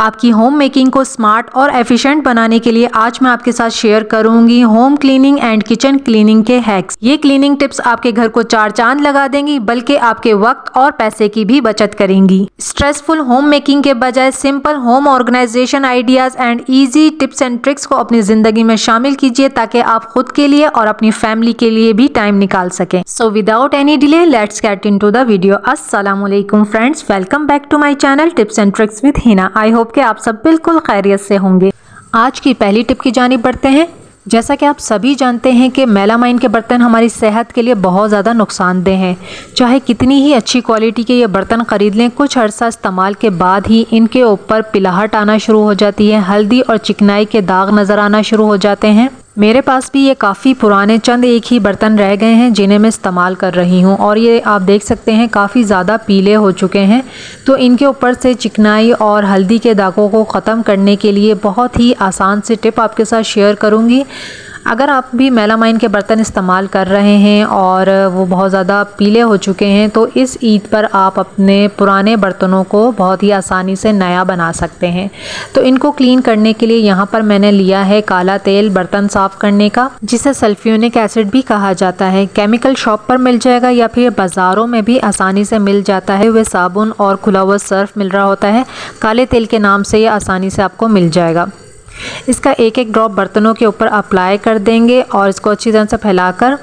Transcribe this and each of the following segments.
आपकी home making को smart और एफिशिएंट बनाने के लिए आज मैं आपके साथ शेयर करूंगी home cleaning and kitchen cleaning के हैक्स। ये क्लीनिंग टिप्स आपके घर को चार चांद लगा देंगी, बल्कि आपके वक्त और पैसे की भी बचत करेंगी। स्ट्रेसफुल होम मेकिंग के बजाय simple home organisation ideas and easy tips and tricks को अपनी जिंदगी में शामिल कीजिए, ताकि आप खुद के लिए और अपनी फैमिली के लिए भी टाइम निकाल सकें। So without any delay let's get into the video. अस्सलामुअलैकुम friends, welcome back to my channel tips and tricks with Hina. I hope कि आप सब बिल्कुल खैरियत से होंगे। आज की पहली टिप की जानिब बढ़ते हैं। जैसा कि आप सभी जानते हैं कि मेलामाइन के बर्तन हमारी सेहत के लिए बहुत ज़्यादा नुकसानदेह हैं। चाहे कितनी ही अच्छी क्वालिटी के ये बर्तन ख़रीद लें, कुछ अर्सा इस्तेमाल के बाद ही इनके ऊपर पिलाहट आना शुरू हो जाती है, हल्दी और चिकनाई के दाग नज़र आना शुरू हो जाते हैं। मेरे पास भी ये काफ़ी पुराने चंद एक ही बर्तन रह गए हैं जिन्हें मैं इस्तेमाल कर रही हूँ, और ये आप देख सकते हैं काफ़ी ज़्यादा पीले हो चुके हैं। तो इनके ऊपर से चिकनाई और हल्दी के दागों को ख़त्म करने के लिए बहुत ही आसान सी टिप आपके साथ शेयर करूँगी। अगर आप भी मेलामाइन के बर्तन इस्तेमाल कर रहे हैं और वो बहुत ज़्यादा पीले हो चुके हैं, तो इस ईद पर आप अपने पुराने बर्तनों को बहुत ही आसानी से नया बना सकते हैं। तो इनको क्लीन करने के लिए यहाँ पर मैंने लिया है काला तेल बर्तन साफ़ करने का, जिसे सल्फ्यूनिक एसिड भी कहा जाता है। केमिकल शॉप पर मिल जाएगा या फिर बाज़ारों में भी आसानी से मिल जाता है। वह साबुन और खुला हुआ सर्फ मिल रहा होता है। काले तेल के नाम से ये आसानी से आपको मिल जाएगा। इसका एक एक ड्रॉप बर्तनों के ऊपर अप्लाई कर देंगे और इसको अच्छी तरह से फैलाकर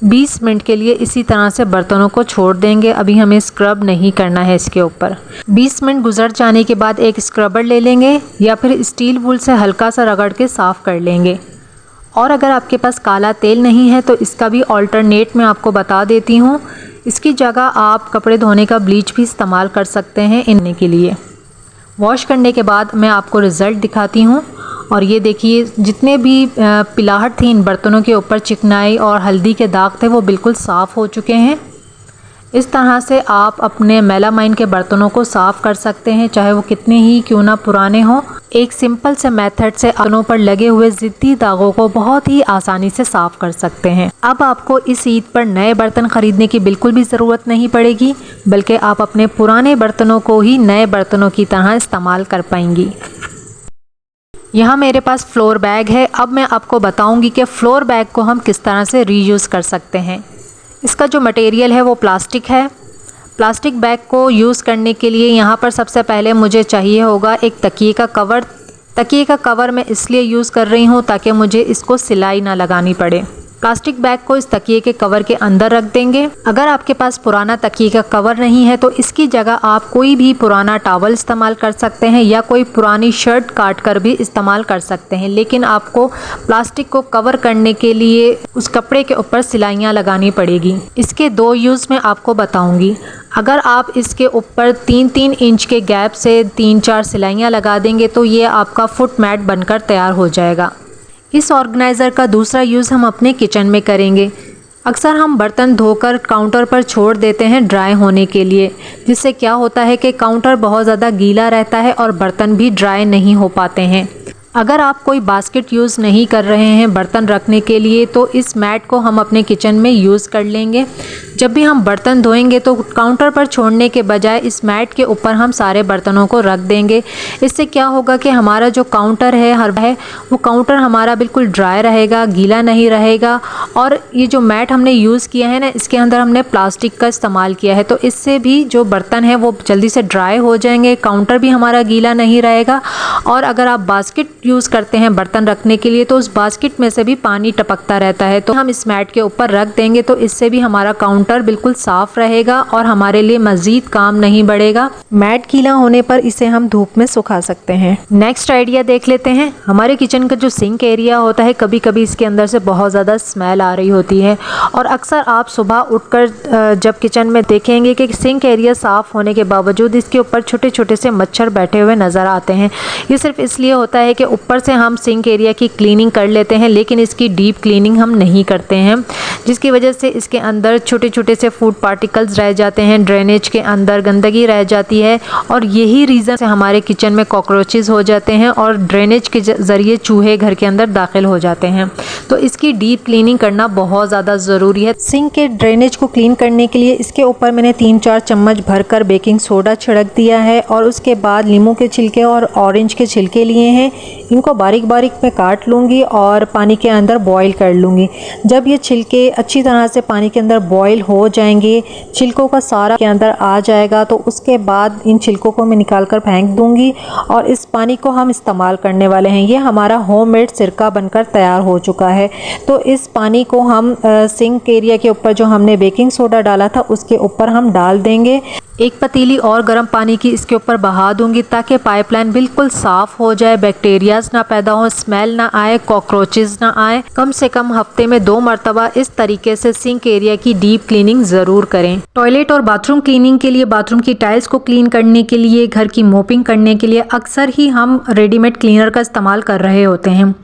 20 मिनट के लिए इसी तरह से बर्तनों को छोड़ देंगे। अभी हमें स्क्रब नहीं करना है इसके ऊपर। 20 मिनट गुजर जाने के बाद एक स्क्रबर ले लेंगे या फिर स्टील वूल से हल्का सा रगड़ के साफ़ कर लेंगे। और अगर आपके पास काला तेल नहीं है तो इसका भी ऑल्टरनेट मैं आपको बता देती हूँ। इसकी जगह आप कपड़े धोने का ब्लीच भी इस्तेमाल कर सकते हैं इनने के लिए। वॉश करने के बाद मैं आपको रिज़ल्ट दिखाती हूँ। और ये देखिए, जितने भी पिलाहट थी इन बर्तनों के ऊपर, चिकनाई और हल्दी के दाग थे, वो बिल्कुल साफ़ हो चुके हैं। इस तरह से आप अपने मेलामाइन के बर्तनों को साफ़ कर सकते हैं, चाहे वो कितने ही क्यों ना पुराने हों। एक सिंपल से मेथड से बर्तनों पर लगे हुए ज़िद्दी दागों को बहुत ही आसानी से साफ़ कर सकते हैं। अब आपको इस ईद पर नए बर्तन ख़रीदने की बिल्कुल भी ज़रूरत नहीं पड़ेगी, बल्कि आप अपने पुराने बर्तनों को ही नए बर्तनों की तरह इस्तेमाल कर पाएंगी। यहाँ मेरे पास फ्लोर बैग है। अब मैं आपको बताऊंगी कि फ़्लोर बैग को हम किस तरह से रीयूज़ कर सकते हैं। इसका जो मटेरियल है वो प्लास्टिक है। प्लास्टिक बैग को यूज़ करने के लिए यहाँ पर सबसे पहले मुझे चाहिए होगा एक तकिए का कवर। तकिए का कवर मैं इसलिए यूज़ कर रही हूँ ताकि मुझे इसको सिलाई ना लगानी पड़े। प्लास्टिक बैग को इस तकिए के कवर के अंदर रख देंगे। अगर आपके पास पुराना तकिए का कवर नहीं है तो इसकी जगह आप कोई भी पुराना टॉवल इस्तेमाल कर सकते हैं या कोई पुरानी शर्ट काट कर भी इस्तेमाल कर सकते हैं, लेकिन आपको प्लास्टिक को कवर करने के लिए उस कपड़े के ऊपर सिलाइयाँ लगानी पड़ेगी। इसके दो यूज़ मैं आपको बताऊँगी। अगर आप इसके ऊपर 3-3 इंच के गैप से 3-4 सिलाइयाँ लगा देंगे तो ये आपका फुट मैट बनकर तैयार हो जाएगा। इस ऑर्गेनाइज़र का दूसरा यूज़ हम अपने किचन में करेंगे। अक्सर हम बर्तन धोकर काउंटर पर छोड़ देते हैं ड्राई होने के लिए, जिससे क्या होता है कि काउंटर बहुत ज़्यादा गीला रहता है और बर्तन भी ड्राई नहीं हो पाते हैं। अगर आप कोई बास्केट यूज़ नहीं कर रहे हैं बर्तन रखने के लिए, तो इस मैट को हम अपने किचन में यूज़ कर लेंगे। जब भी हम बर्तन धोएंगे तो काउंटर पर छोड़ने के बजाय इस मैट के ऊपर हम सारे बर्तनों को रख देंगे। इससे क्या होगा कि हमारा जो काउंटर है वो काउंटर हमारा बिल्कुल ड्राई रहेगा, गीला नहीं रहेगा। और ये जो मैट हमने यूज़ किया है ना, इसके अंदर हमने प्लास्टिक का इस्तेमाल किया है, तो इससे भी जो बर्तन है वो जल्दी से ड्राई हो जाएंगे, काउंटर भी हमारा गीला नहीं रहेगा। और अगर आप बास्केट यूज़ करते हैं बर्तन रखने के लिए तो उस बास्केट में से भी पानी टपकता रहता है, तो हम इस मैट के ऊपर रख देंगे तो इससे भी हमारा काउंटर बिल्कुल साफ़ रहेगा और हमारे लिए मज़ीद काम नहीं बढ़ेगा। मैट गीला होने पर इसे हम धूप में सुखा सकते हैं। नेक्स्ट आइडिया देख लेते हैं। हमारे किचन का जो सिंक एरिया होता है, कभी कभी इसके अंदर से बहुत ज़्यादा स्मेल आ रही होती है, और अक्सर आप सुबह उठकर जब किचन में देखेंगे कि सिंक एरिया साफ़ होने के बावजूद इसके ऊपर छोटे छोटे से मच्छर बैठे हुए नज़र आते हैं। ये सिर्फ इसलिए होता है कि ऊपर से हम सिंक एरिया की क्लीनिंग कर लेते हैं लेकिन इसकी डीप क्लीनिंग हम नहीं करते हैं, जिसकी वजह से इसके अंदर छोटे छोटे से फूड पार्टिकल्स रह जाते हैं, ड्रेनेज के अंदर गंदगी रह जाती है और यही रीज़न से हमारे किचन में कॉकरोचेस हो जाते हैं और ड्रेनेज के ज़रिए चूहे घर के अंदर दाखिल हो जाते हैं। तो इसकी डीप क्लीनिंग करना बहुत ज़्यादा ज़रूरी है। सिंक के ड्रेनेज को क्लीन करने के लिए इसके ऊपर मैंने 3-4 चम्मच भरकर बेकिंग सोडा छिड़क दिया है और उसके बाद नींबू के छिलके और ऑरेंज के छिलके लिए हैं। इनको बारीक बारीक मैं काट लूँगी और पानी के अंदर बॉईल कर लूँगी। जब ये छिलके अच्छी तरह से पानी के अंदर बॉईल हो जाएंगे, छिलकों का सारा के अंदर आ जाएगा, तो उसके बाद इन छिलकों को मैं निकाल कर फेंक दूँगी और इस पानी को हम इस्तेमाल करने वाले हैं। ये हमारा होममेड सिरका बनकर तैयार हो चुका है। तो इस पानी को हम सिंक एरिया के ऊपर जो हमने बेकिंग सोडा डाला था उसके ऊपर हम डाल देंगे। एक पतीली और गर्म पानी की इसके ऊपर बहा दूंगी ताकि पाइपलाइन बिल्कुल साफ़ हो जाए, बैक्टीरियाज ना पैदा हो, स्मेल ना आए, कॉकरोचेस ना आए। कम से कम हफ्ते में 2 मरतबा इस तरीके से सिंक एरिया की डीप क्लीनिंग ज़रूर करें। टॉयलेट और बाथरूम क्लीनिंग के लिए, बाथरूम की टाइल्स को क्लीन करने के लिए, घर की मोपिंग करने के लिए अक्सर ही हम रेडीमेड क्लीनर का इस्तेमाल कर रहे होते हैं।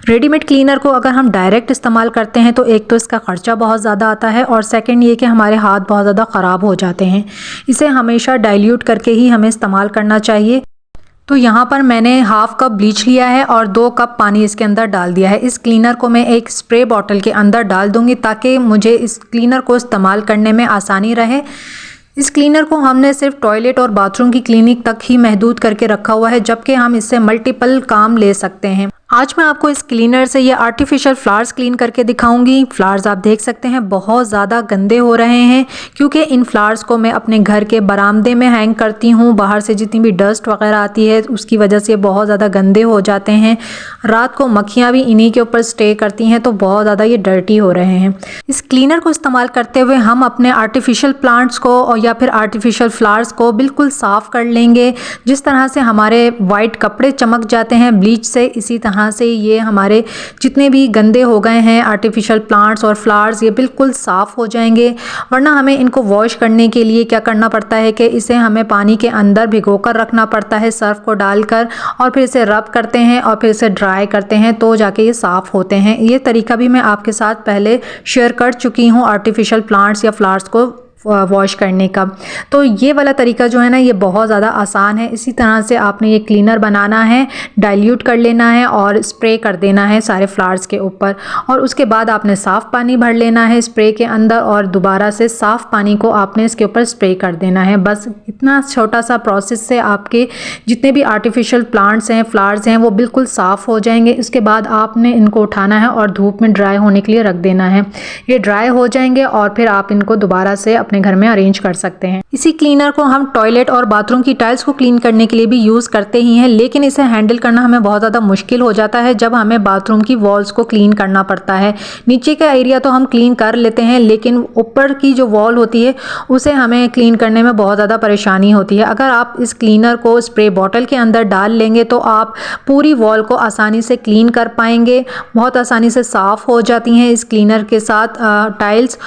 रेडीमेड क्लीनर को अगर हम डायरेक्ट इस्तेमाल करते हैं तो एक तो इसका खर्चा बहुत ज़्यादा आता है और सेकेंड ये कि हमारे हाथ बहुत ज़्यादा ख़राब हो जाते हैं। इसे हमेशा डाइल्यूट करके ही हमें इस्तेमाल करना चाहिए। तो यहाँ पर मैंने हाफ कप ब्लीच लिया है और 2 कप पानी इसके अंदर डाल दिया है। इस क्लीनर को मैं एक स्प्रे बॉटल के अंदर डाल दूँगी ताकि मुझे इस क्लीनर को इस्तेमाल करने में आसानी रहे। इस क्लीनर को हमने सिर्फ टॉयलेट और बाथरूम की क्लीनिंग तक ही महदूद करके रखा हुआ है, जबकि हम इससे मल्टीपल काम ले सकते हैं। आज मैं आपको इस क्लीनर से ये आर्टिफिशियल फ्लावर्स क्लीन करके दिखाऊंगी। फ्लावर्स आप देख सकते हैं बहुत ज़्यादा गंदे हो रहे हैं क्योंकि इन फ्लावर्स को मैं अपने घर के बरामदे में हैंग करती हूँ। बाहर से जितनी भी डस्ट वगैरह आती है उसकी वजह से बहुत ज़्यादा गंदे हो जाते हैं। रात को मक्खियाँ भी इन्हीं के ऊपर स्टे करती हैं, तो बहुत ज़्यादा ये डर्टी हो रहे हैं। इस क्लीनर को इस्तेमाल करते हुए हम अपने आर्टिफिशियल प्लांट्स को और या फिर आर्टिफिशियल फ्लावर्स को बिल्कुल साफ़ कर लेंगे। जिस तरह से हमारे वाइट कपड़े चमक जाते हैं ब्लीच से, इसी तरह से ये हमारे जितने भी गंदे हो गए हैं आर्टिफिशियल प्लांट्स और फ्लावर्स, ये बिल्कुल साफ़ हो जाएंगे। वरना हमें इनको वॉश करने के लिए क्या करना पड़ता है कि इसे हमें पानी के अंदर भिगोकर रखना पड़ता है सर्फ को डालकर, और फिर इसे रब करते हैं और फिर इसे ड्राई करते हैं तो जाके ये साफ़ होते हैं। ये तरीका भी मैं आपके साथ पहले शेयर कर चुकी हूँ आर्टिफिशियल प्लांट्स या फ्लावर्स को वॉश करने का। तो ये वाला तरीका जो है ना ये बहुत ज़्यादा आसान है। इसी तरह से आपने ये क्लीनर बनाना है, डाइल्यूट कर लेना है और स्प्रे कर देना है सारे फ्लावर्स के ऊपर, और उसके बाद आपने साफ़ पानी भर लेना है स्प्रे के अंदर और दोबारा से साफ़ पानी को आपने इसके ऊपर स्प्रे कर देना है। बस इतना छोटा सा प्रोसेस से आपके जितने भी आर्टिफिशियल प्लांट्स हैं, फ्लावर्स हैं, वो बिल्कुल साफ़ हो जाएंगे। उसके बाद आपने इनको उठाना है और धूप में ड्राई होने के लिए रख देना है। ये ड्राई हो जाएंगे और फिर आप इनको दोबारा से अपने घर में अरेंज कर सकते हैं। इसी क्लीनर को हम टॉयलेट और बाथरूम की टाइल्स को क्लीन करने के लिए भी यूज़ करते ही हैं, लेकिन इसे हैंडल करना हमें बहुत ज़्यादा मुश्किल हो जाता है जब हमें बाथरूम की वॉल्स को क्लीन करना पड़ता है। नीचे का एरिया तो हम क्लीन कर लेते हैं, लेकिन ऊपर की जो वॉल होती है उसे हमें क्लीन करने में बहुत ज़्यादा परेशानी होती है। अगर आप इस क्लीनर को स्प्रे बॉटल के अंदर डाल लेंगे तो आप पूरी वॉल को आसानी से क्लीन कर पाएंगे। बहुत आसानी से साफ़ हो जाती हैं इस क्लीनर के साथ टाइल्स।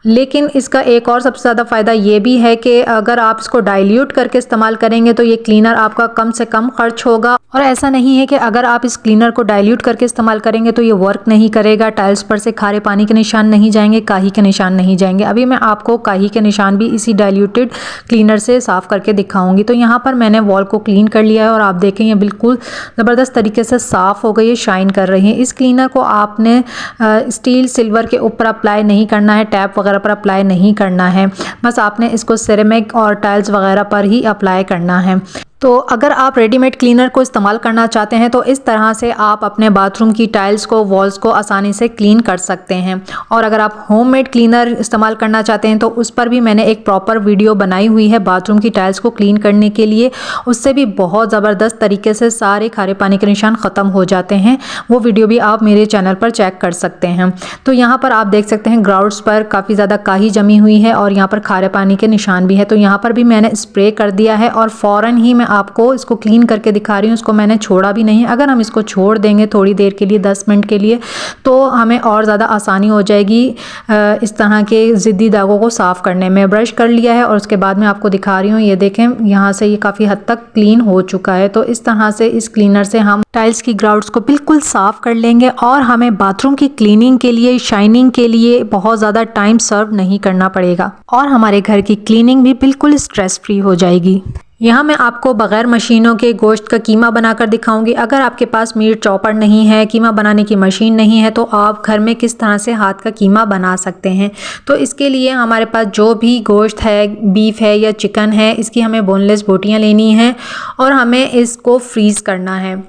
लेकिन इसका एक और सबसे ज़्यादा फ़ायदा ये भी है कि अगर आप इसको डाइल्यूट करके इस्तेमाल करेंगे तो ये क्लीनर आपका कम से कम खर्च होगा। और ऐसा नहीं है कि अगर आप इस क्लीनर को डाइल्यूट करके इस्तेमाल करेंगे तो ये वर्क नहीं करेगा, टाइल्स पर से खारे पानी के निशान नहीं जाएंगे, काई के निशान नहीं जाएंगे। अभी मैं आपको काई के निशान भी इसी डाइल्यूटेड क्लीनर से साफ़ करके दिखाऊंगी। तो यहाँ पर मैंने वॉल को क्लीन कर लिया है और आप देखें ये बिल्कुल ज़बरदस्त तरीके से साफ़ हो गई है, शाइन कर रही है। इस क्लीनर को आपने स्टील सिल्वर के ऊपर अप्लाई नहीं करना है, टैप वगैरह पर अप्लाई नहीं करना है, बस आपने इसको सिरेमिक और टाइल्स वगैरह पर ही अप्लाई करना है। तो अगर आप रेडीमेड क्लीनर को इस्तेमाल करना चाहते हैं तो इस तरह से आप अपने बाथरूम की टाइल्स को, वॉल्स को आसानी से क्लीन कर सकते हैं। और अगर आप होममेड क्लीनर इस्तेमाल करना चाहते हैं तो उस पर भी मैंने एक प्रॉपर वीडियो बनाई हुई है बाथरूम की टाइल्स को क्लीन करने के लिए। उससे भी बहुत ज़बरदस्त तरीके से सारे खारे पानी के निशान ख़त्म हो जाते हैं। वो वीडियो भी आप मेरे चैनल पर चेक कर सकते हैं। तो यहाँ पर आप देख सकते हैं ग्राउंड्स पर काफ़ी ज़्यादा काई जमी हुई है और यहाँ पर खारे पानी के निशान भी है। तो यहाँ पर भी मैंने स्प्रे कर दिया है और फ़ौरन ही मैं आपको इसको क्लीन करके दिखा रही हूँ, इसको मैंने छोड़ा भी नहीं। अगर हम इसको छोड़ देंगे थोड़ी देर के लिए, 10 मिनट के लिए, तो हमें और ज़्यादा आसानी हो जाएगी इस तरह के ज़िद्दी दागों को साफ़ करने में। ब्रश कर लिया है और उसके बाद मैं आपको दिखा रही हूँ, ये देखें यहाँ से ये काफ़ी हद तक क्लीन हो चुका है। तो इस तरह से इस क्लीनर से हम टाइल्स की ग्राउट्स को बिल्कुल साफ़ कर लेंगे और हमें बाथरूम की क्लीनिंग के लिए, शाइनिंग के लिए बहुत ज़्यादा टाइम सर्व नहीं करना पड़ेगा और हमारे घर की क्लीनिंग भी बिल्कुल स्ट्रेस फ्री हो जाएगी। यहाँ मैं आपको बग़ैर मशीनों के गोश्त का कीमा बनाकर दिखाऊंगी। अगर आपके पास मीट चॉपर नहीं है, कीमा बनाने की मशीन नहीं है, तो आप घर में किस तरह से हाथ का कीमा बना सकते हैं। तो इसके लिए हमारे पास जो भी गोश्त है, बीफ है या चिकन है, इसकी हमें बोनलेस बोटियाँ लेनी हैं और हमें इसको फ्रीज़ करना है।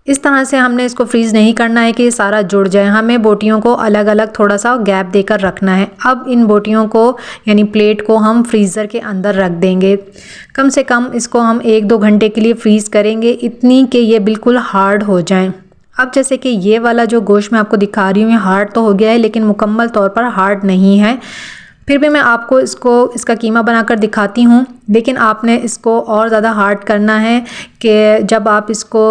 इस तरह से हमने इसको फ्रीज़ नहीं करना है कि ये सारा जुड़ जाए, हमें बोटियों को अलग अलग थोड़ा सा गैप देकर रखना है। अब इन बोटियों को यानी प्लेट को हम फ्रीज़र के अंदर रख देंगे। कम से कम इसको हम 1-2 घंटे के लिए फ्रीज़ करेंगे, इतनी कि ये बिल्कुल हार्ड हो जाएं। अब जैसे कि ये वाला जो गोश्त मैं आपको दिखा रही हूँ, ये हार्ड तो हो गया है लेकिन मुकम्मल तौर पर हार्ड नहीं है। फिर भी मैं आपको इसका कीमा बनाकर दिखाती हूँ, लेकिन आपने इसको और ज़्यादा हार्ड करना है कि जब आप इसको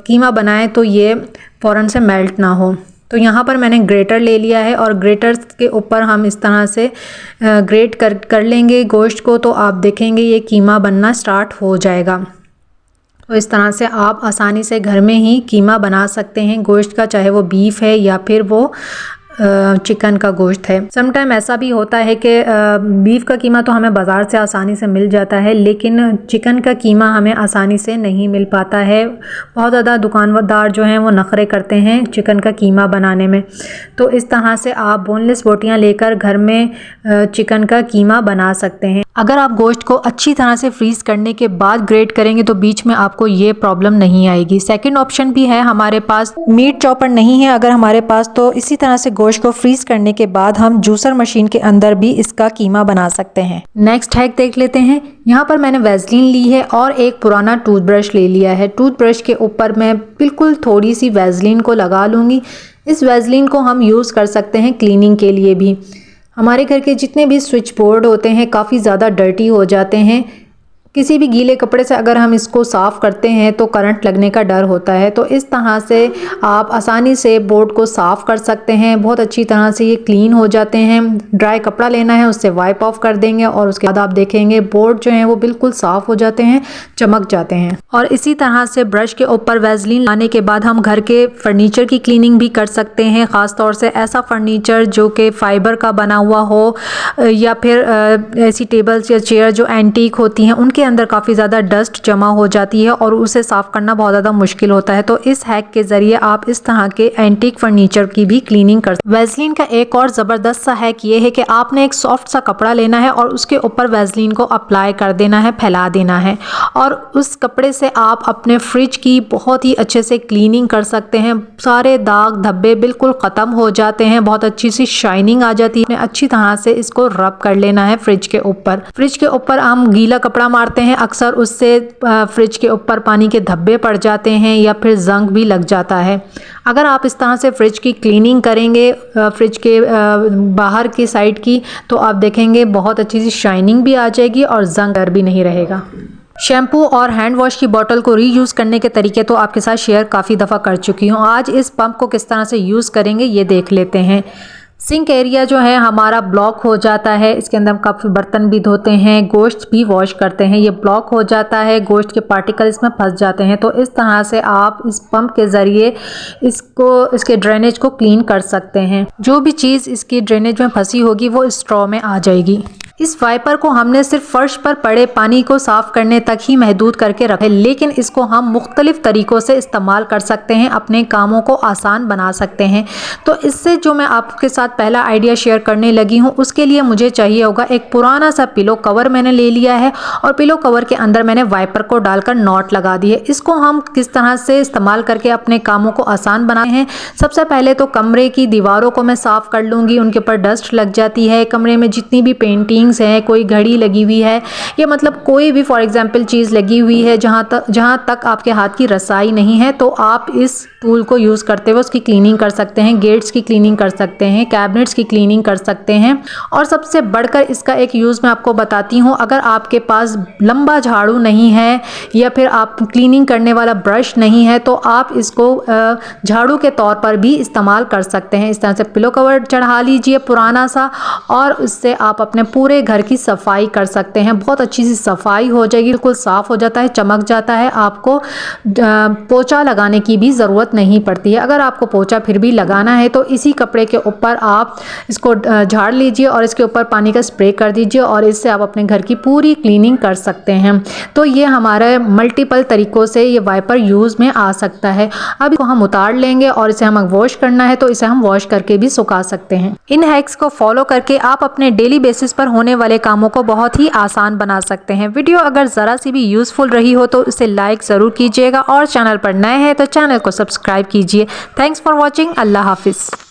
कीमा बनाएं तो ये फ़ौरन से मेल्ट ना हो। तो यहाँ पर मैंने ग्रेटर ले लिया है और ग्रेटर के ऊपर हम इस तरह से ग्रेट कर लेंगे गोश्त को, तो आप देखेंगे ये कीमा बनना स्टार्ट हो जाएगा। तो इस तरह से आप आसानी से घर में ही कीमा बना सकते हैं गोश्त का, चाहे वो बीफ है या फिर वो चिकन का गोश्त है। समटाइम ऐसा भी होता है कि बीफ का कीमा तो हमें बाज़ार से आसानी से मिल जाता है, लेकिन चिकन का कीमा हमें आसानी से नहीं मिल पाता है। बहुत ज़्यादा दुकानदार जो हैं वो नखरे करते हैं चिकन का कीमा बनाने में। तो इस तरह से आप बोनलेस बोटियां लेकर घर में चिकन का कीमा बना सकते हैं। अगर आप गोश्त को अच्छी तरह से फ्रीज़ करने के बाद ग्रेट करेंगे तो बीच में आपको ये प्रॉब्लम नहीं आएगी। सेकंड ऑप्शन भी है हमारे पास, मीट चॉपर नहीं है अगर हमारे पास, तो इसी तरह से गोश्त को फ्रीज़ करने के बाद हम जूसर मशीन के अंदर भी इसका कीमा बना सकते हैं। नेक्स्ट हैक देख लेते हैं। यहाँ पर मैंने वैसलीन ली है और एक पुराना टूथब्रश ले लिया है। टूथब्रश के ऊपर मैं बिल्कुल थोड़ी सी वैसलीन को लगा लूँगी। इस वैसलीन को हम यूज़ कर सकते हैं क्लीनिंग के लिए भी। हमारे घर के जितने भी स्विच बोर्ड होते हैं काफ़ी ज़्यादा डर्टी हो जाते हैं। किसी भी गीले कपड़े से अगर हम इसको साफ़ करते हैं तो करंट लगने का डर होता है। तो इस तरह से आप आसानी से बोर्ड को साफ़ कर सकते हैं। बहुत अच्छी तरह से ये क्लीन हो जाते हैं। ड्राई कपड़ा लेना है, उससे वाइप ऑफ कर देंगे और उसके बाद आप देखेंगे बोर्ड जो हैं वो बिल्कुल साफ़ हो जाते हैं, चमक जाते हैं। और इसी तरह से ब्रश के ऊपर वैसलीन लाने के बाद हम घर के फर्नीचर की क्लीनिंग भी कर सकते हैं। ख़ास तौर से ऐसा फर्नीचर जो कि फ़ाइबर का बना हुआ हो या फिर ऐसी टेबल्स या चेयर जो एंटीक होती हैं, उनके अंदर काफ़ी ज़्यादा डस्ट जमा हो जाती है और उसे साफ़ करना बहुत ज़्यादा मुश्किल होता है। तो इस हैक के ज़रिए आप इस तरह के एंटीक फर्नीचर की भी क्लीनिंग कर सकते हैं। वैसलीन का एक और ज़बरदस्त सा हैक ये है कि आपने एक सॉफ्ट सा कपड़ा लेना है और उसके ऊपर वैसलीन को अप्लाई कर देना है, फैला देना है, और उस कपड़े से आप अपने फ्रिज की बहुत ही अच्छे से क्लीनिंग कर सकते हैं। सारे दाग धब्बे बिल्कुल ख़त्म हो जाते हैं, बहुत अच्छी सी शाइनिंग आ जाती है। अच्छी तरह से इसको रब कर लेना है फ्रिज के ऊपर। फ्रिज के ऊपर हम गीला कपड़ा मारते हैं, अक्सर उससे फ्रिज के ऊपर पानी के धब्बे पड़ जाते हैं या फिर जंग भी लग जाता है। अगर आप इस तरह से फ्रिज की क्लीनिंग करेंगे, फ्रिज के बाहर की साइड की, तो आप देखेंगे बहुत अच्छी सी शाइनिंग भी आ जाएगी और जंग डर भी नहीं रहेगा। शैम्पू और हैंड वॉश की बोतल को रीयूज़ करने के तरीके तो आपके साथ शेयर काफ़ी दफ़ा कर चुकी हूँ। आज इस पंप को किस तरह से यूज़ करेंगे ये देख लेते हैं। सिंक एरिया जो है हमारा ब्लॉक हो जाता है, इसके अंदर हम काफ़ी बर्तन भी धोते हैं, गोश्त भी वॉश करते हैं, ये ब्लॉक हो जाता है, गोश्त के पार्टिकल इसमें फंस जाते हैं। तो इस तरह से आप इस पंप के ज़रिए इसके ड्रेनेज को क्लीन कर सकते हैं। जो भी चीज़ इसकी ड्रेनेज में फंसी होगी वो स्ट्रॉ में आ जाएगी। इस वाइपर को हमने सिर्फ फर्श पर पड़े पानी को साफ करने तक ही महदूद करके रखे, लेकिन इसको हम मुख्तलिफ तरीक़ों से इस्तेमाल कर सकते हैं, अपने कामों को आसान बना सकते हैं। तो इससे जो मैं आपके साथ पहला आइडिया शेयर करने लगी हूँ, उसके लिए मुझे चाहिए होगा एक पुराना सा पिलो कवर मैंने ले लिया है और पिलो कवर के अंदर मैंने वाइपर को डालकर नॉट लगा दी है। इसको हम किस तरह से इस्तेमाल करके अपने कामों को आसान बनाए हैं। सबसे पहले तो कमरे की दीवारों को मैं साफ़ कर लूँगी, उनके ऊपर डस्ट लग जाती है। कमरे में जितनी भी पेंटिंग रिंग्स हैं, कोई घड़ी लगी हुई है, या मतलब कोई भी फॉर एग्जांपल चीज़ लगी हुई है जहाँ तक आपके हाथ की रसाई नहीं है, तो आप इस टूल को यूज़ करते हुए उसकी क्लीनिंग कर सकते हैं। गेट्स की क्लीनिंग कर सकते हैं, कैबिनेट्स की क्लीनिंग कर सकते हैं। और सबसे बढ़कर इसका एक यूज़ मैं आपको बताती हूँ, अगर आपके पास लंबा झाड़ू नहीं है या फिर आप क्लीनिंग करने वाला ब्रश नहीं है, तो आप इसको झाड़ू के तौर पर भी इस्तेमाल कर सकते हैं। इस तरह से पिलो कवर चढ़ा लीजिए पुराना सा, और उससे आप अपने पूरे घर की सफाई कर सकते हैं। बहुत अच्छी सी सफाई हो जाएगी, बिल्कुल साफ़ हो जाता है, चमक जाता है। आपको पोछा लगाने की भी ज़रूरत नहीं पड़ती है। अगर आपको पोछा फिर भी लगाना है तो इसी कपड़े के ऊपर आप इसको झाड़ लीजिए और इसके ऊपर पानी का स्प्रे कर दीजिए, और इससे आप अपने घर की पूरी क्लीनिंग कर सकते हैं। तो ये हमारे मल्टीपल तरीक़ों से ये वाइपर यूज़ में आ सकता है। अब इसको हम उतार लेंगे और इसे हमें वॉश करना है, तो इसे हम वॉश करके भी सुखा सकते हैं। इन हैक्स को फॉलो करके आप अपने डेली बेसिस पर होने वाले कामों को बहुत ही आसान बना सकते हैं। वीडियो अगर ज़रा सी भी यूज़फुल रही हो तो इसे लाइक ज़रूर कीजिएगा, और चैनल पर नए हैं तो चैनल को सब्सक्राइब कीजिए। Thanks for watching. अल्लाह हाफिज़।